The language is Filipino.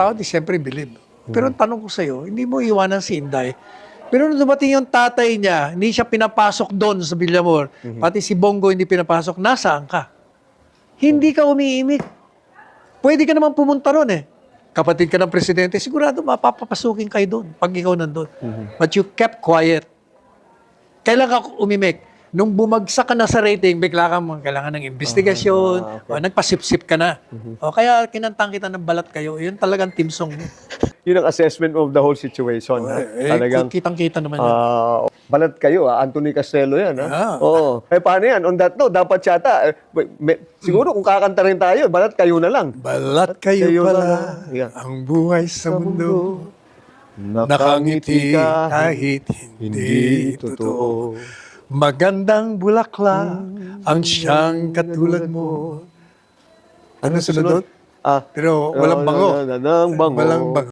tao, di siyempre believe. Pero ang tanong ko sa'yo, hindi mo iwanan si Inday. Pero nung dumating yung tatay niya, hindi siya pinapasok doon sa Villamor, pati si Bongo hindi pinapasok, nasaan ka? Hindi ka umiimik. Pwede ka naman pumunta ron eh. Kapatid ka ng presidente, sigurado mapapapasukin kayo doon pag ikaw nandun. But you kept quiet. Kailan ka umimik? Nung bumagsak ka na sa rating, bigla ka kailangan ng investigasyon, o nagpasip-sip ka na. O kaya kinantang kita ng balat kayo, yun talagang team song mo. Yun ang assessment of the whole situation. Talagang, Kitang-kita naman yan. balat kayo, Anthony Castelo yan. Ah. Oo. Paano yan? On that note, dapat yata, siguro kung kakanta rin tayo, balat kayo na lang. Balat kayo Kayo pala, Yeah. ang buhay sa mundo. Nakangiti kahit hindi totoo. Magandang bulaklak ang siyang katulad mo. Ano sunod? Pero walang bango. Walang bango. Walang bango.